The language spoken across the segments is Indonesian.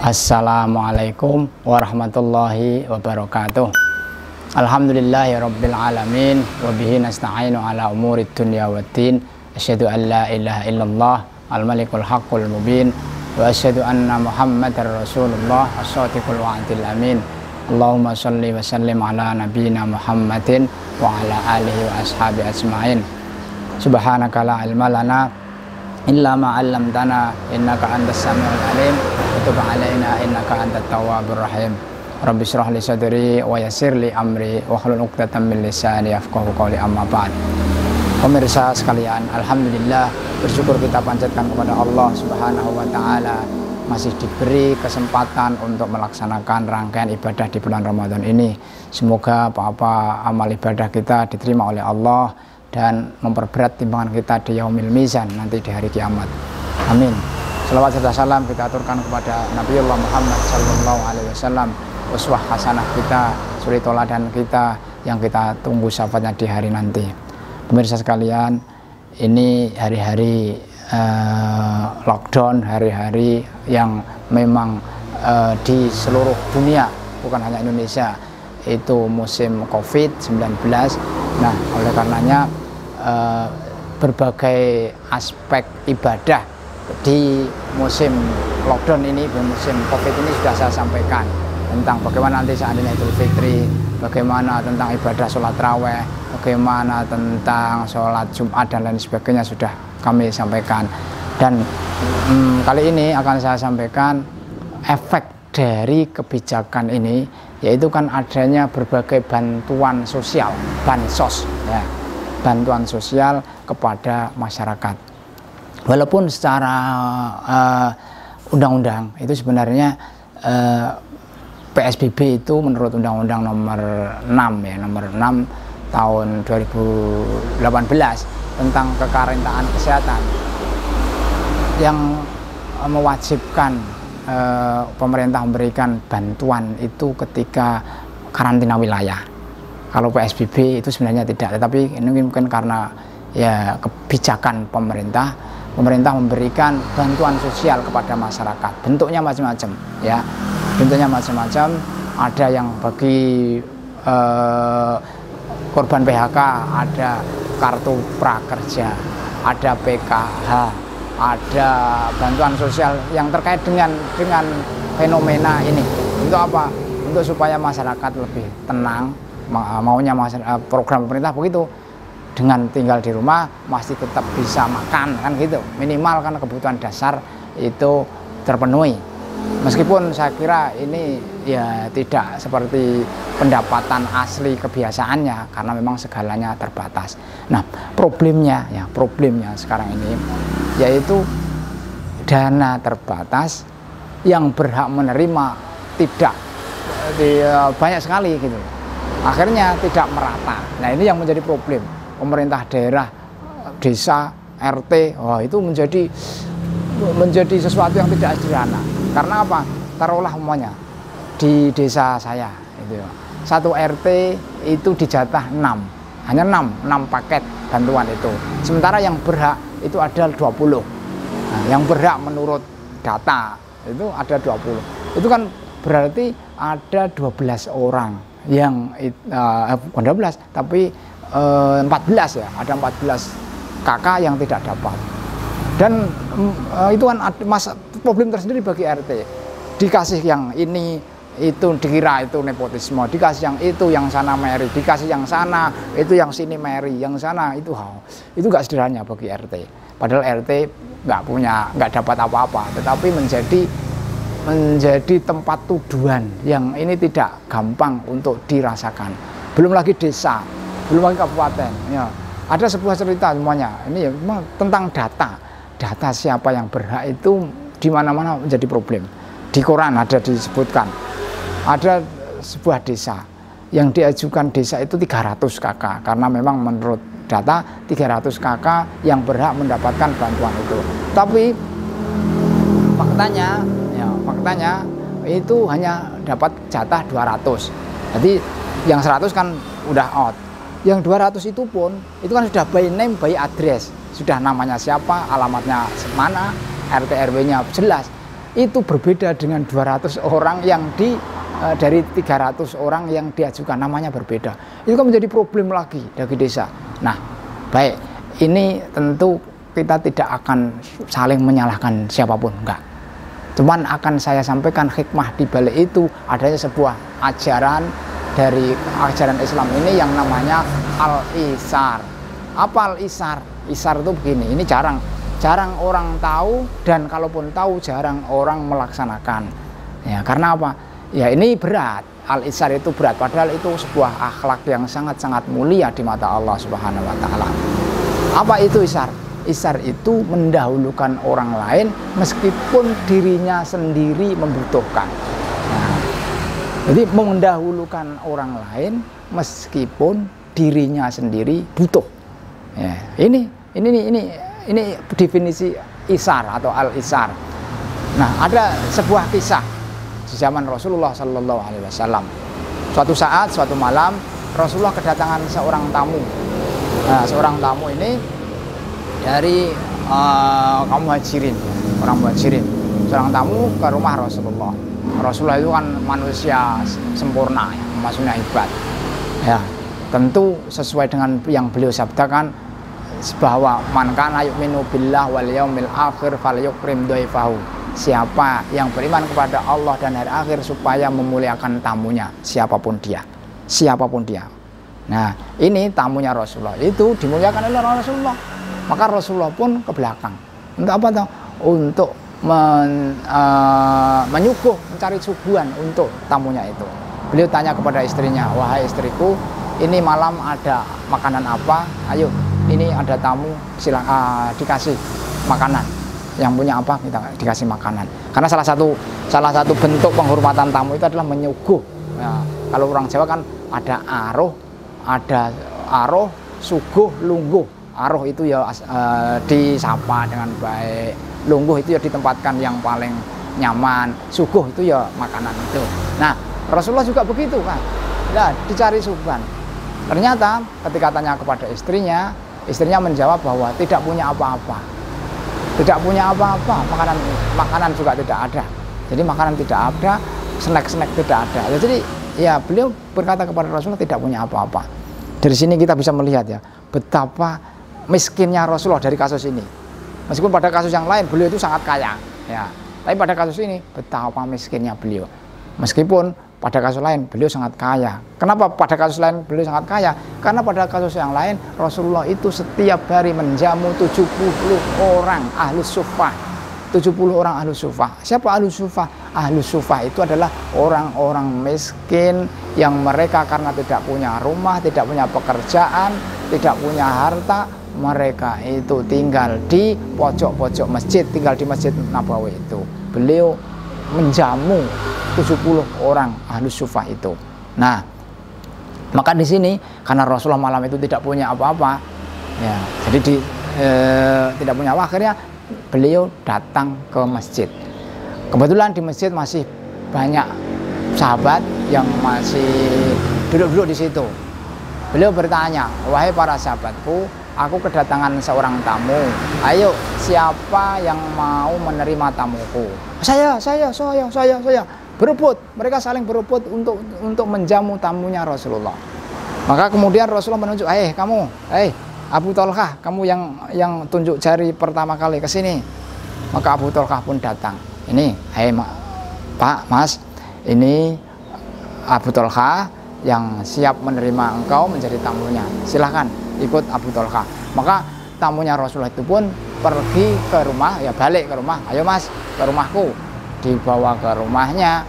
Assalamualaikum warahmatullahi wabarakatuh. Alhamdulillahirabbil alamin wa bihi nasta'inu ala umurid dunya waddin. Asyhadu an la ilaha illallah al-malikul haqqul mubin wa asyhadu anna Muhammadar Rasulullah as-shadiqul wa'dil amin. Allahumma shalli wa sallim ala nabiyyina Muhammadin wa ala alihi wa ashabi ajmain. Subhanaka la ilma lana illa ma 'allamtana innaka antas samiul alim. Tub alaina innaka antat tawwabur rahim. Rabbi shrah li sadri wa yassir li amri wa hlul 'uqdatam min lisani yafqahu qawli, amma ba'd. Pemirsa sekalian, alhamdulillah, bersyukur kita panjatkan kepada Allah Subhanahu wa taala masih diberi kesempatan untuk melaksanakan rangkaian ibadah di bulan Ramadan ini. Semoga apa-apa amal ibadah kita diterima oleh Allah dan memperberat timbangan kita di yaumil mizan, nanti di hari kiamat. Amin. Selawat serta salam kita aturkan kepada Nabiullah Muhammad sallallahu alaihi wasallam, uswah hasanah kita, suri toladan kita yang kita tunggu syafaatnya di hari nanti. Pemirsa sekalian, ini hari-hari lockdown, hari-hari yang memang di seluruh dunia, bukan hanya Indonesia, itu musim COVID-19. Nah, oleh karenanya berbagai aspek ibadah di musim lockdown ini, di musim COVID ini sudah saya sampaikan tentang bagaimana nanti seandainya Idul Fitri, bagaimana tentang ibadah sholat raweh, bagaimana tentang sholat Jumat dan lain sebagainya sudah kami sampaikan. Dan kali ini akan saya sampaikan efek dari kebijakan ini, yaitu kan adanya berbagai bantuan sosial, bansos, ya, bantuan sosial kepada masyarakat. Walaupun secara undang-undang itu sebenarnya PSBB itu menurut Undang-Undang nomor 6 ya, nomor 6 tahun 2018 tentang kekarantinaan kesehatan yang mewajibkan pemerintah memberikan bantuan itu ketika karantina wilayah. Kalau PSBB itu sebenarnya tidak, tetapi ini mungkin karena ya kebijakan pemerintah memberikan bantuan sosial kepada masyarakat. Bentuknya macam-macam, ya. Bentuknya macam-macam. Ada yang bagi korban PHK, ada kartu prakerja, ada PKH, ada bantuan sosial yang terkait dengan fenomena ini. Untuk apa? Untuk supaya masyarakat lebih tenang. Maunya program pemerintah begitu, dengan tinggal di rumah masih tetap bisa makan, kan gitu, minimal kan kebutuhan dasar itu terpenuhi. Meskipun saya kira ini ya tidak seperti pendapatan asli kebiasaannya, karena memang segalanya terbatas. Nah, problemnya sekarang ini yaitu dana terbatas yang berhak menerima tidak banyak sekali gitu. Akhirnya tidak merata. Nah, ini yang menjadi problem. Pemerintah daerah, desa, RT, itu menjadi sesuatu yang tidak sederhana. Karena apa? Taruhlah umpamanya di desa saya itu, satu RT itu dijatah 6, hanya 6 paket bantuan itu. Sementara yang berhak itu ada 20. Nah, yang berhak menurut data itu ada 20. Itu kan berarti ada 12 orang yang bukan 12 tapi 14 ya, ada 14 kakak yang tidak dapat. Dan itu kan problem tersendiri bagi RT. Dikasih yang ini, itu dikira itu nepotisme, dikasih yang itu, yang sana meri, dikasih yang sana, itu yang sini meri, yang sana itu gak sederhana bagi RT. Padahal RT nggak dapat apa-apa, tetapi menjadi tempat tuduhan yang ini tidak gampang untuk dirasakan. Belum lagi desa, belum lagi kabupaten, ya. Ada sebuah cerita semuanya. Ini ya tentang data siapa yang berhak itu di mana-mana menjadi problem. Di koran ada disebutkan, ada sebuah desa yang diajukan desa itu 300 kakak, karena memang menurut data 300 kakak yang berhak mendapatkan bantuan itu. Tapi faktanya itu hanya dapat jatah 200. Jadi yang 100 kan udah out. Yang 200 itu pun, itu kan sudah by name, by address. Sudah namanya siapa, alamatnya mana, RT RW-nya jelas. itu berbeda dengan 200 orang yang dari 300 orang yang diajukan, namanya berbeda. Itu kan menjadi problem lagi bagi desa. Nah, baik, ini tentu kita tidak akan saling menyalahkan siapapun, enggak. Cuman akan saya sampaikan hikmah di balik itu adanya sebuah ajaran dari ajaran Islam ini yang namanya al-isar. Apa al-isar? Isar itu begini, ini jarang orang tahu, dan kalaupun tahu jarang orang melaksanakan. Ya, karena apa? Ya ini berat. Al-isar itu berat, padahal itu sebuah akhlak yang sangat-sangat mulia di mata Allah Subhanahu wa taala. Apa itu isar? Isar itu mendahulukan orang lain meskipun dirinya sendiri membutuhkan. Nah, jadi mendahulukan orang lain meskipun dirinya sendiri butuh. Ya, ini definisi isar atau al-isar. Nah, ada sebuah kisah di zaman Rasulullah Sallallahu Alaihi Wasallam. Suatu saat, suatu malam, Rasulullah kedatangan seorang tamu. Nah, seorang tamu ini dari kaum muhajirin, orang muhajirin. Seorang tamu ke rumah Rasulullah. Rasulullah itu kan manusia sempurna, ya, maksudnya hebat. Ya, tentu sesuai dengan yang beliau sabdakan bahwa man kana yu'minu billah wal yaumil akhir falyukrim dhaifahu. Siapa yang beriman kepada Allah dan hari akhir supaya memuliakan tamunya, siapapun dia. Siapapun dia. Nah, ini tamunya Rasulullah itu dimuliakan oleh Rasulullah. Maka Rasulullah pun ke belakang. Untuk apa toh? Untuk menyuguh, mencari suguhan untuk tamunya itu. Beliau tanya kepada istrinya, "Wahai istriku, ini malam ada makanan apa? Ayo, ini ada tamu, silakan dikasih makanan. Yang punya apa kita dikasih makanan." Karena salah satu bentuk penghormatan tamu itu adalah menyuguh. Ya, kalau orang Jawa kan ada aruh, suguh, lungguh. Aruh itu ya disapa dengan baik, lungguh itu ya ditempatkan yang paling nyaman, suguh itu ya makanan itu. Nah, Rasulullah juga begitu kan. Nah, dicari suguhan. Ternyata ketika tanya kepada istrinya menjawab bahwa tidak punya apa-apa. Tidak punya apa-apa, makanan juga tidak ada. Jadi makanan tidak ada, snack-snack tidak ada. Jadi ya beliau berkata kepada Rasulullah tidak punya apa-apa. Dari sini kita bisa melihat ya betapa miskinnya Rasulullah dari kasus ini. Meskipun pada kasus yang lain beliau itu sangat kaya, ya. Tapi pada kasus ini betapa miskinnya beliau. Meskipun pada kasus lain beliau sangat kaya. Kenapa pada kasus lain beliau sangat kaya? Karena pada kasus yang lain Rasulullah itu setiap hari menjamu 70 orang ahlus sufah. 70 orang ahlus sufah. Siapa ahlus sufah? Ahlus sufah itu adalah orang-orang miskin yang mereka karena tidak punya rumah, tidak punya pekerjaan, tidak punya harta, mereka itu tinggal di pojok-pojok masjid, tinggal di Masjid Nabawi itu. Beliau menjamu 70 orang ahlus sufah itu. Nah, maka di sini karena Rasulullah malam itu tidak punya apa-apa, ya, jadi tidak punya apa, akhirnya beliau datang ke masjid. Kebetulan di masjid masih banyak sahabat yang masih duduk-duduk di situ. Beliau bertanya, "Wahai para sahabatku, aku kedatangan seorang tamu. Ayo, siapa yang mau menerima tamuku?" Saya. Berebut. Mereka saling berebut untuk menjamu tamunya Rasulullah. Maka kemudian Rasulullah menunjuk, kamu, Abu Tolkah, kamu yang tunjuk jari pertama kali ke sini." Maka Abu Tolkah pun datang. "Ini, Pak, Mas, ini Abu Tolkah yang siap menerima engkau menjadi tamunya. Silahkan ikut Abu Tolkah." Maka tamunya Rasulullah itu pun pergi ke rumah, ya balik ke rumah. "Ayo Mas, ke rumahku." Dibawa ke rumahnya.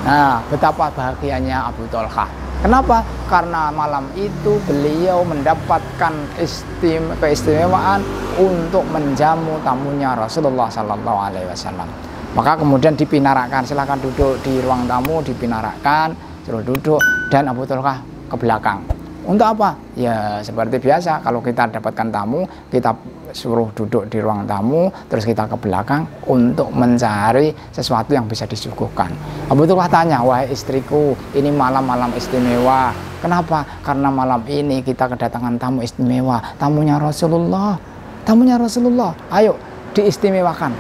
Nah, betapa bahagianya Abu Tolkah. Kenapa? Karena malam itu beliau mendapatkan keistimewaan untuk menjamu tamunya Rasulullah Sallallahu Alaihi Wasallam. Maka kemudian dipinarakan, silahkan duduk di ruang tamu, dipinarakan, suruh duduk, dan Abu Tolkah ke belakang. Untuk apa? Ya seperti biasa, kalau kita dapatkan tamu, kita suruh duduk di ruang tamu, terus kita ke belakang untuk mencari sesuatu yang bisa disuguhkan. Abu Tolkah tanya, "Wahai istriku, ini malam-malam istimewa. Kenapa? Karena malam ini kita kedatangan tamu istimewa, tamunya Rasulullah. Tamunya Rasulullah. Ayo, diistimewakan.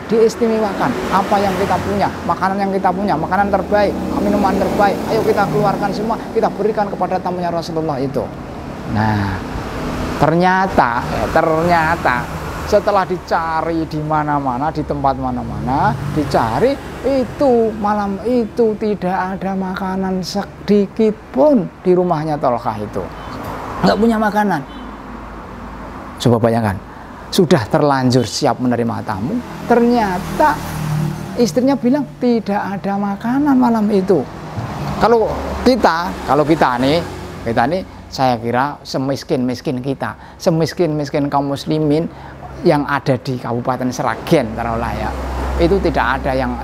Apa yang kita punya, makanan yang kita punya, makanan terbaik, minuman terbaik, ayo kita keluarkan semua, kita berikan kepada tamunya Rasulullah itu. Nah, ternyata setelah dicari di mana-mana, di tempat mana-mana, dicari itu malam itu tidak ada makanan sedikit pun di rumahnya Tolkah itu. Nggak punya makanan. Coba bayangkan, sudah terlanjur siap menerima tamu, ternyata istrinya bilang tidak ada makanan malam itu. Kalau kita nih, saya kira semiskin kita, semiskin kaum muslimin yang ada di Kabupaten Sragen, taruhlah ya, itu tidak ada yang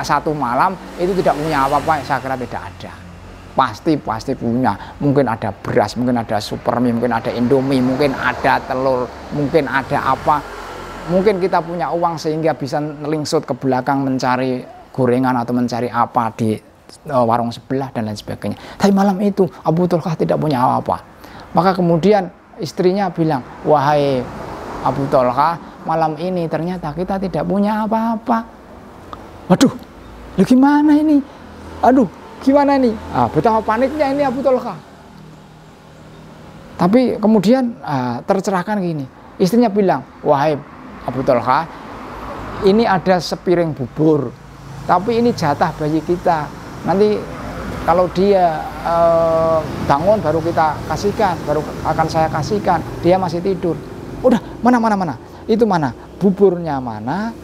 satu malam itu tidak punya apa-apa. Saya kira tidak ada. Pasti punya. Mungkin ada beras, mungkin ada supermie, mungkin ada indomie, mungkin ada telur, mungkin ada apa. Mungkin kita punya uang sehingga bisa nelingsut ke belakang mencari gorengan atau mencari apa di warung sebelah dan lain sebagainya. Tapi malam itu Abu Tolkah tidak punya apa-apa. Maka kemudian istrinya bilang, wahai Abu Tolkah, malam ini ternyata kita tidak punya apa-apa. Waduh, gimana ini? Gimana ini? Betapa paniknya ini Abu Tolkah. Tapi kemudian tercerahkan gini. Istrinya bilang, wahai Abu Tolkah, ini ada sepiring bubur, tapi ini jatah bayi kita. Nanti kalau dia bangun baru kita kasihkan, baru akan saya kasihkan. Dia masih tidur. Udah, mana? Itu mana? Buburnya mana?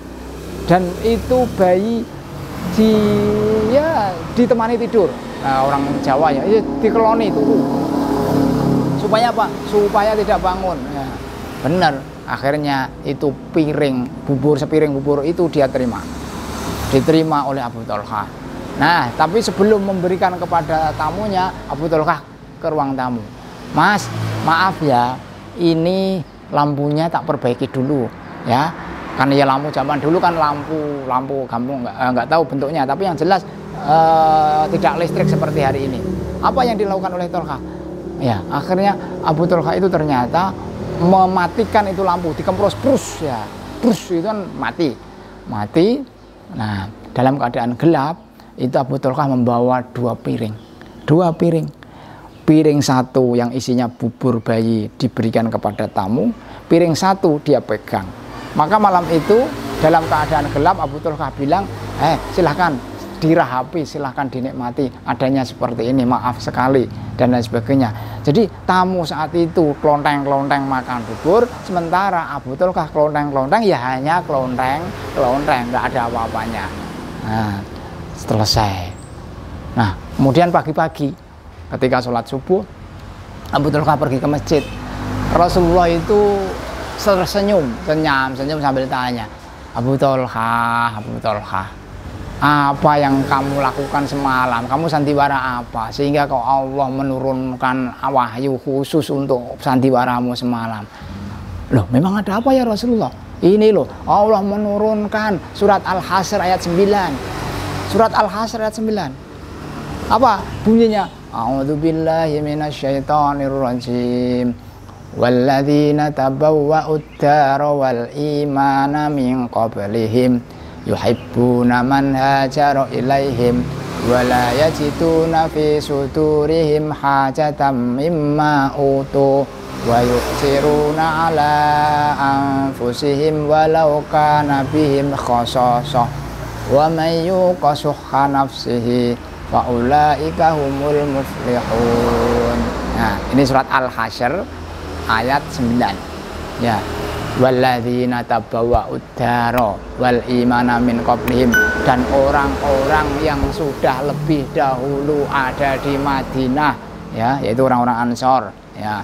Dan itu bayi ditemani tidur. Nah, orang Jawa ya, dikeloni turu. Supaya apa? Supaya tidak bangun. Ya, benar. Akhirnya itu sepiring bubur itu dia diterima oleh Abu Tolkah. Nah, tapi sebelum memberikan kepada tamunya, Abu Tolkah ke ruang tamu. Mas, maaf ya, ini lampunya tak perbaiki dulu, ya. Kan ya lampu zaman dulu kan lampu kamu nggak tahu bentuknya, tapi yang jelas tidak listrik seperti hari ini. Apa yang dilakukan oleh Tolkah? Ya, akhirnya Abu Tolkah itu ternyata mematikan itu lampu, dikempros brus itu kan mati. Nah, dalam keadaan gelap itu Abu Tolkah membawa dua piring. Piring satu yang isinya bubur bayi diberikan kepada tamu, piring satu dia pegang. Maka malam itu dalam keadaan gelap Abu Tolkah bilang, silahkan dirahapi, silahkan dinikmati, adanya seperti ini, maaf sekali dan lain sebagainya. Jadi tamu saat itu klonteng makan bubur, sementara Abu Tolkah klonteng ya hanya klonteng, nggak ada apa-apanya. Nah, selesai. Nah, kemudian pagi-pagi ketika sholat subuh, Abu Tolkah pergi ke masjid. Rasulullah itu senyum sambil tanya, Abu Tolkah, apa yang kamu lakukan semalam? Kamu sandiwara apa? Sehingga kau Allah menurunkan wahyu khusus untuk sandiwaramu semalam. Loh, memang ada apa ya Rasulullah? Ini loh, Allah menurunkan surat Al-Hasyr ayat 9. Surat Al-Hasyr ayat 9. Apa bunyinya? A'udzubillahi minasyaitonirrajim. Walladzina tabawwa'ud dara wal imana min qablihim yuhibbuna man hajara ilaihim wa la yajiduna fi sudurihim hajatan mimma utu wa yu'thiruna ala anfusihim walau kana bihim khasasah wa may yuqa shuhha nafsihi fa ulaika humul muflihun. Nah, ini surat Al-Hasyr ayat 9. Ya. Walladzina tabawwa'ud dara wal imana min qablihim, dan orang-orang yang sudah lebih dahulu ada di Madinah, ya, yaitu orang-orang Ansor, ya.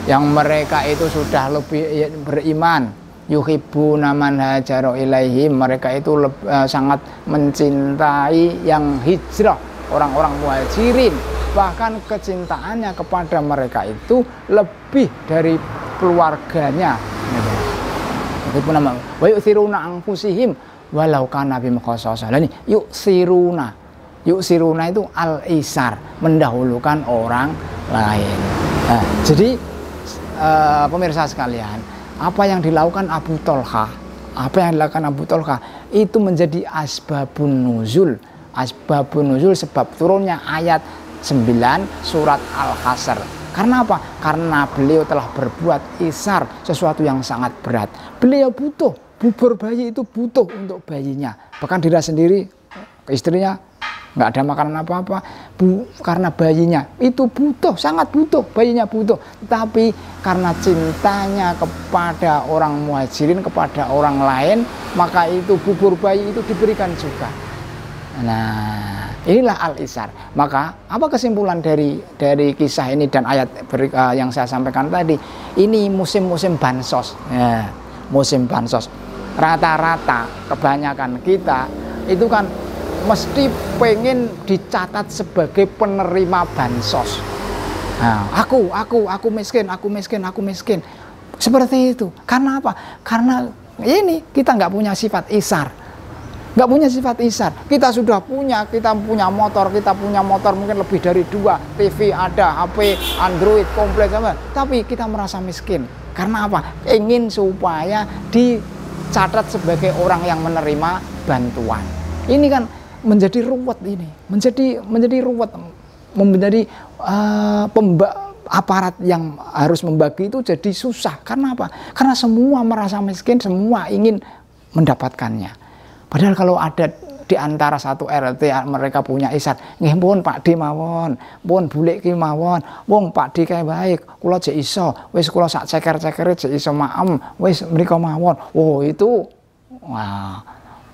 Yang mereka itu sudah lebih beriman. Yuhibbuna man hajara ilaihim, mereka itu sangat mencintai yang hijrah, orang-orang muhajirin. Bahkan kecintaannya kepada mereka itu lebih dari keluarganya. Itu nama wa yu'thiruna anfusihim walau kana bihim khasasah. Ini yu'thiruna itu al-isar, mendahulukan orang lain. Nah, jadi pemirsa sekalian, apa yang dilakukan Abu Tolkah apa yang dilakukan Abu Tolha itu menjadi asbabun nuzul. Asbabun nuzul, sebab turunnya ayat 9 surat Al-Hasr. Karena apa? Karena beliau telah berbuat isar, sesuatu yang sangat berat. Beliau butuh, bubur bayi itu butuh untuk bayinya. Bahkan diri sendiri, istrinya nggak ada makanan apa-apa, karena bayinya itu butuh, sangat butuh, bayinya butuh. Tapi karena cintanya kepada orang muhajirin, kepada orang lain, maka itu bubur bayi itu diberikan juga. Nah, inilah al-isar. Maka apa kesimpulan dari kisah ini dan ayat yang saya sampaikan tadi? Ini musim-musim bansos. Ya, musim bansos. Rata-rata kebanyakan kita itu kan mesti pengen dicatat sebagai penerima bansos. Nah, aku miskin. Seperti itu. Karena apa? Karena ini kita nggak punya sifat isar. Nggak punya sifat isar. Kita sudah punya, kita punya motor mungkin lebih dari 2, TV ada, HP, Android, komplit apa. Tapi kita merasa miskin. Karena apa? Ingin supaya dicatat sebagai orang yang menerima bantuan. Ini kan menjadi ruwet ini, menjadi ruwet, menjadi aparat yang harus membagi itu jadi susah. Karena apa? Karena semua merasa miskin, semua ingin mendapatkannya. Padahal kalau ada di antara satu RT mereka punya isar, nggih pun Pak D mawon, pun bulik ki mawon, wong Pak D kae baik, kula jek iso, wis kula sak ceker-cekere jek iso maem, wis mriko mawon. Oh itu wah,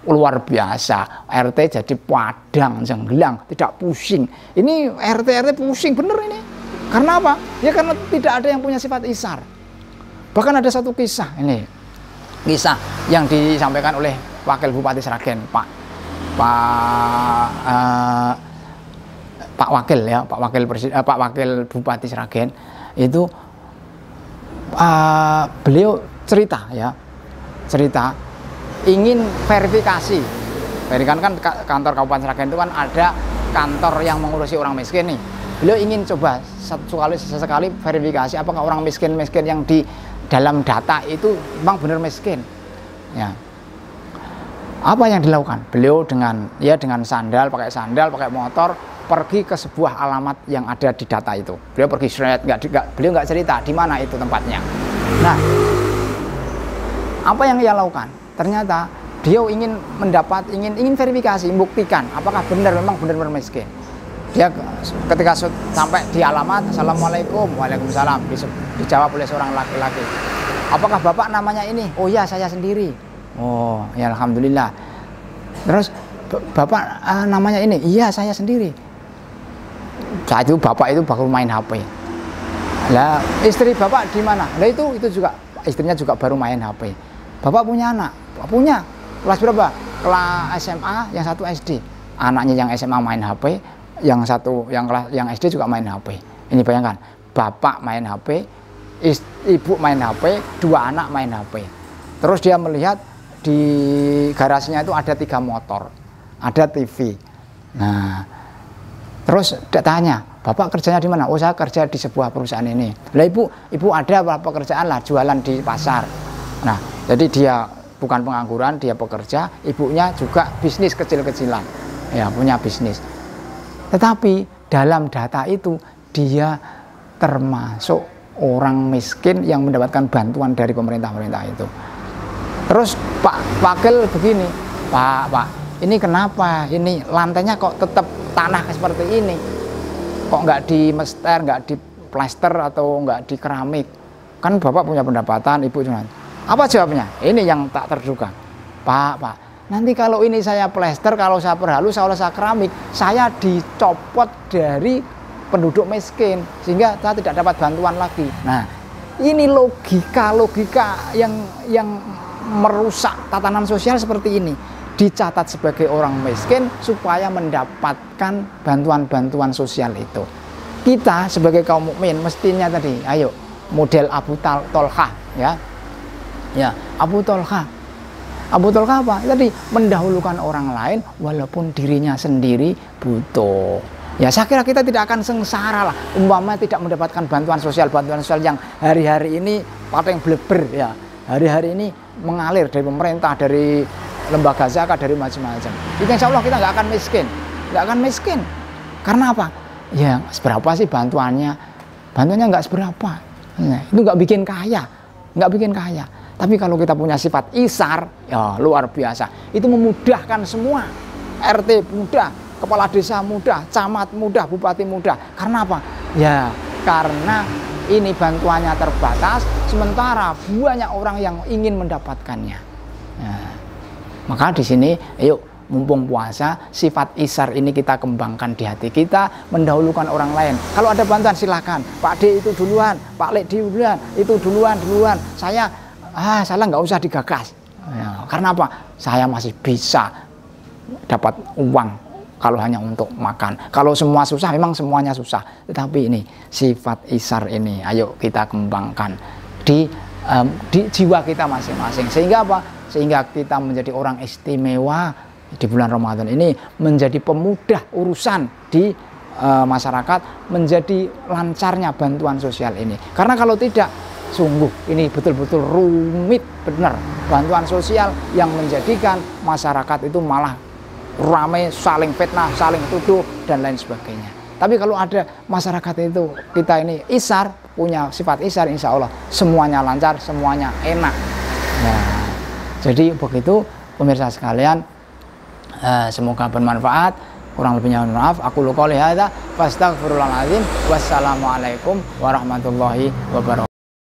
luar biasa. RT jadi padang jenggelang, tidak pusing. Ini RT pusing bener ini. Karena apa? Ya karena tidak ada yang punya sifat isar. Bahkan ada satu kisah ini, kisah yang disampaikan oleh Wakil Bupati Sragen, Pak Wakil Bupati Sragen itu beliau cerita ingin verifikasi. Kan kantor Kabupaten Sragen itu kan ada kantor yang mengurusi orang miskin nih. Beliau ingin coba sesekali verifikasi apakah orang miskin yang di dalam data itu memang benar miskin. Ya. Apa yang dilakukan? Beliau dengan sandal, pakai motor, pergi ke sebuah alamat yang ada di data itu. Beliau pergi beliau nggak cerita di mana itu tempatnya. Nah, apa yang ia lakukan? Ternyata dia ingin verifikasi, membuktikan apakah memang benar miskin. Dia ketika sampai di alamat, assalamualaikum, waalaikumsalam, dijawab oleh seorang laki-laki. Apakah bapak namanya ini? Oh ya, saya sendiri. Oh ya, alhamdulillah. Terus bapak namanya ini? Iya, saya sendiri. Saat itu bapak itu baru main HP. Lah istri bapak di mana? Lah itu juga istrinya juga baru main HP. Bapak punya anak? Punya. Kelas berapa? Kelas SMA, yang satu SD. Anaknya yang SMA main HP, yang SD juga main HP. Ini bayangkan, bapak main HP, ibu main HP, 2 anak main HP. Terus dia melihat di garasinya itu ada 3 motor, ada TV. Nah, terus dia tanya, bapak kerjanya di mana? Oh, saya kerja di sebuah perusahaan ini. Lah ibu ada apa pekerjaan? Lah jualan di pasar. Nah, jadi dia bukan pengangguran, dia pekerja. Ibunya juga bisnis kecil-kecilan, ya punya bisnis. Tetapi dalam data itu dia termasuk orang miskin yang mendapatkan bantuan dari pemerintah itu. Terus Pak Wakil begini, Pak, ini kenapa? Ini lantainya kok tetap tanah seperti ini? Kok nggak di mester, nggak di plester atau nggak di keramik? Kan Bapak punya pendapatan, Ibu cuma. Apa jawabnya? Ini yang tak terduga. Pak, nanti kalau ini saya plester, kalau saya perhalus, kalau saya keramik, saya dicopot dari penduduk miskin sehingga saya tidak dapat bantuan lagi. Nah, ini logika yang merusak tatanan sosial seperti ini. Dicatat sebagai orang miskin supaya mendapatkan bantuan-bantuan sosial itu. Kita sebagai kaum mukmin mestinya tadi, ayo model Abu Tolha ya. Ya, Abu Tolha apa? Tadi mendahulukan orang lain walaupun dirinya sendiri butuh. Ya, saya kira kita tidak akan sengsara lah umpama tidak mendapatkan bantuan sosial yang hari-hari ini paling bleber ya. hari-hari ini mengalir dari pemerintah, dari lembaga zakat, dari macam-macam, itu insya Allah kita nggak akan miskin. Nggak akan miskin. Karena apa? Ya seberapa sih bantuannya? Bantuannya nggak seberapa. Nah, itu nggak bikin kaya. Nggak bikin kaya. Tapi kalau kita punya sifat isar, ya luar biasa. Itu memudahkan semua. RT mudah, kepala desa mudah, camat mudah, bupati mudah. Karena apa? Ya karena ini bantuannya terbatas, sementara banyak orang yang ingin mendapatkannya. Nah, maka di sini, ayo mumpung puasa, sifat isar ini kita kembangkan di hati kita, mendahulukan orang lain. Kalau ada bantuan silakan, Pak D itu duluan, Pak Lek duluan, itu duluan. Saya nggak usah digagas. Ya, karena apa? Saya masih bisa dapat uang kalau hanya untuk makan. Kalau semua susah, memang semuanya susah. Tetapi ini sifat isar ini, ayo kita kembangkan di jiwa kita masing-masing. Sehingga apa? Sehingga kita menjadi orang istimewa di bulan Ramadan ini, menjadi pemudah urusan di masyarakat, menjadi lancarnya bantuan sosial ini. Karena kalau tidak, sungguh ini betul-betul rumit benar bantuan sosial yang menjadikan masyarakat itu malah ramai, saling fitnah, saling tuduh dan lain sebagainya. Tapi kalau ada masyarakat itu, kita ini isar, punya sifat isar, insya Allah semuanya lancar, semuanya enak. Nah, jadi begitu pemirsa sekalian, semoga bermanfaat. Kurang lebihnya mohon maaf. Aku qouli hadza fastaghfirullahaladzim. Wassalamualaikum warahmatullahi wabarakatuh.